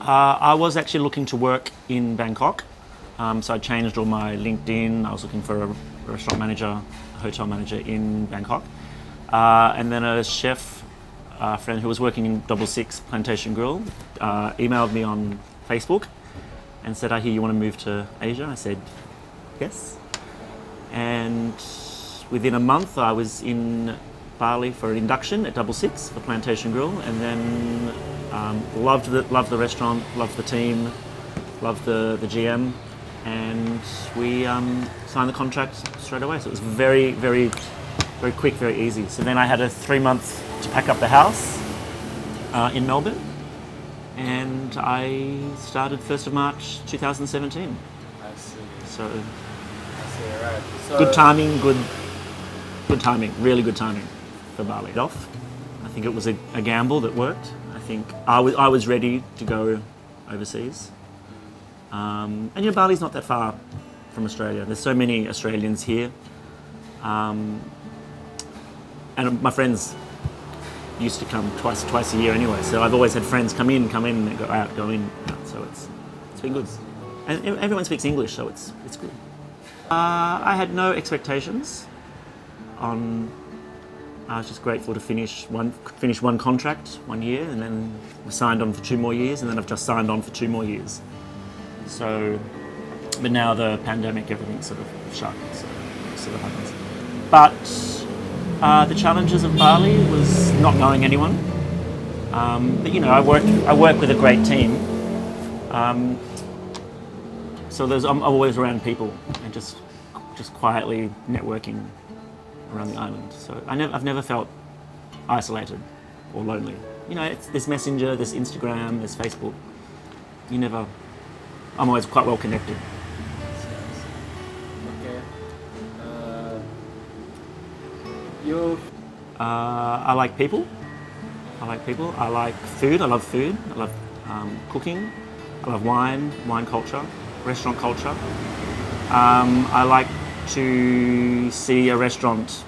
I was actually looking to work in Bangkok, so I changed all my LinkedIn. I was looking for a restaurant manager, a hotel manager in Bangkok, and then a chef friend who was working in 66 Plantation Grill emailed me on Facebook and said, "I hear you want to move to Asia." I said, "Yes," and within a month I was in Bali for an induction at 66 for Plantation Grill, and then loved the restaurant, loved the team, loved the GM, and we signed the contract straight away. So it was very, very, very quick, very easy. So then I had a 3 months to pack up the house in Melbourne, and I started 1st of March 2017. I see. So I see. Right. So good timing, good timing, really good timing for Bali. Off. I think it was a gamble that worked. I think I was ready to go overseas. And Bali's not that far from Australia. There's so many Australians here. And my friends used to come twice a year anyway. So I've always had friends come in, and go out, go in, out. So it's been good. And everyone speaks English, so it's good. I had no expectations on. I was just grateful to finish one contract 1 year, and then we signed on for 2 more years, and then I've just signed on for 2 more years. So, but now the pandemic, everything's sort of shut, so it sort of happens. But the challenges of Bali was not knowing anyone. But I work with a great team. So I'm always around people and just quietly networking around the island. So I've never felt isolated or lonely. It's this Messenger, this Instagram, this Facebook. I'm always quite well connected. okay. I like people. I like food. I love food. I love cooking. I love wine culture, restaurant culture. I like to see a restaurant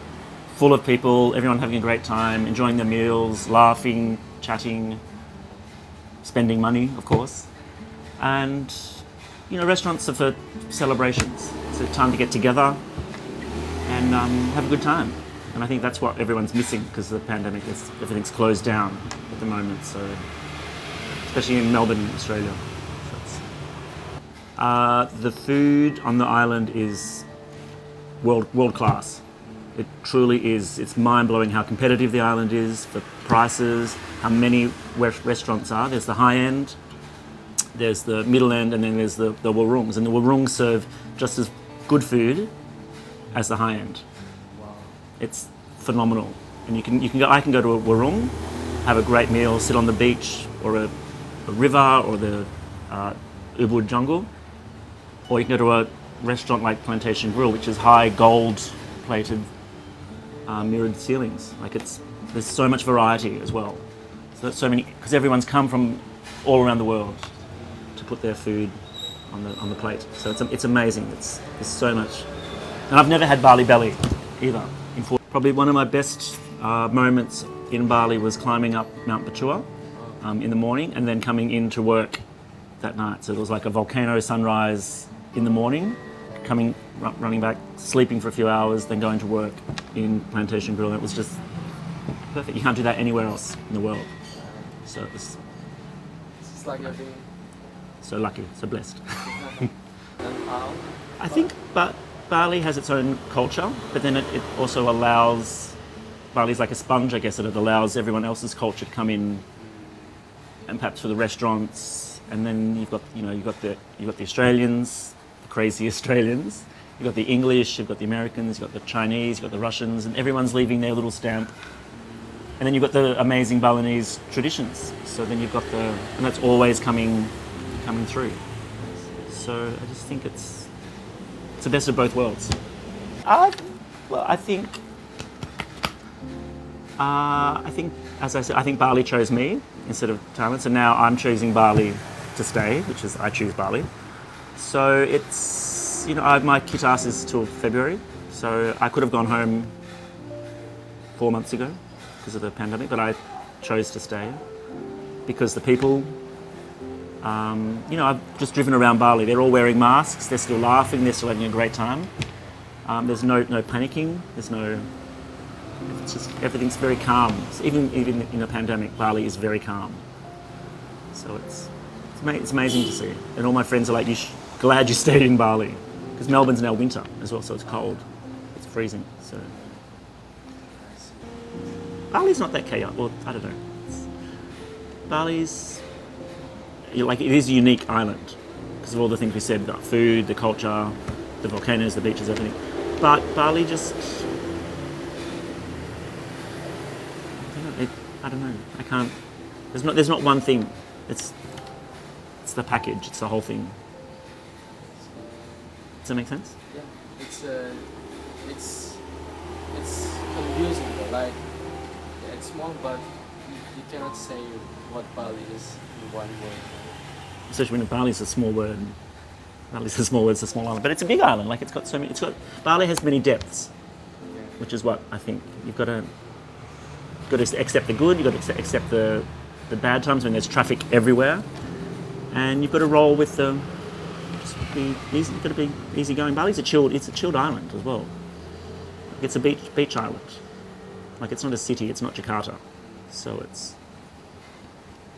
full of people, everyone having a great time, enjoying their meals, laughing, chatting, spending money, of course. And, restaurants are for celebrations. It's a time to get together and have a good time. And I think that's what everyone's missing because of the pandemic. Everything's closed down at the moment, so especially in Melbourne, Australia. The food on the island is world class. It truly is. It's mind-blowing how competitive the island is, the prices, how many restaurants are. There's the high end, there's the middle end, and then there's the warungs. And the warungs serve just as good food as the high end. Wow. It's phenomenal. And I can go to a warung, have a great meal, sit on the beach or a river or the Ubud jungle, or you can go to a restaurant like Plantation Grill, which is high gold-plated mirrored ceilings. There's so much variety as well. So many, because everyone's come from all around the world to put their food on the plate. So it's amazing. There's so much, and I've never had Bali belly either. Probably one of my best moments in Bali was climbing up Mount Batua in the morning, and then coming into work that night. So there was like a volcano sunrise in the morning, running back, sleeping for a few hours, then going to work in Plantation Grill. It was just perfect. You can't do that anywhere else in the world. So it was It's like you're being so lucky, so blessed. and how? I think Bali has its own culture, but then it also allows, Bali's like a sponge, I guess, and it allows everyone else's culture to come in, and perhaps for the restaurants, and then you've got the Australians, the crazy Australians, you've got the English, you've got the Americans, you've got the Chinese, you've got the Russians, and everyone's leaving their little stamp. And then you've got the amazing Balinese traditions. So then you've got and that's always coming through. So I just think it's the best of both worlds. I think, as I said, I think Bali chose me instead of Thailand. So now I'm choosing Bali to stay, I choose Bali. So it's, my kit ass is till February. So I could have gone home 4 months ago because of the pandemic, but I chose to stay because the people You know, I've just driven around Bali. They're all wearing masks. They're still laughing. They're still having a great time. There's no panicking. There's no. It's just everything's very calm. So even in a pandemic, Bali is very calm. So it's amazing to see. And all my friends are like, glad you stayed in Bali, because Melbourne's now winter as well, so it's cold. It's freezing. So Bali's not that chaotic. Well, I don't know. Bali's like, it is a unique island because of all the things we said about food, the culture, the volcanoes, the beaches, everything. But Bali just, I don't know. I can't. There's not one thing. It's the package. It's the whole thing. Does that make sense? Yeah, it's confusing though. Like, yeah, it's small, but you cannot say what Bali is in one word. Especially when Bali's a small word. Bali's a small word. It's a small island, but it's a big island. Like, it's got so many. Bali has many depths, Yeah. which is what I think you've got to accept the good. You've got to accept the bad times when there's traffic everywhere, and you've got to roll with the. Just be easy. You've got to be easygoing. Bali's It's a chilled island as well. It's a beach island. Like, it's not a city. It's not Jakarta, so it's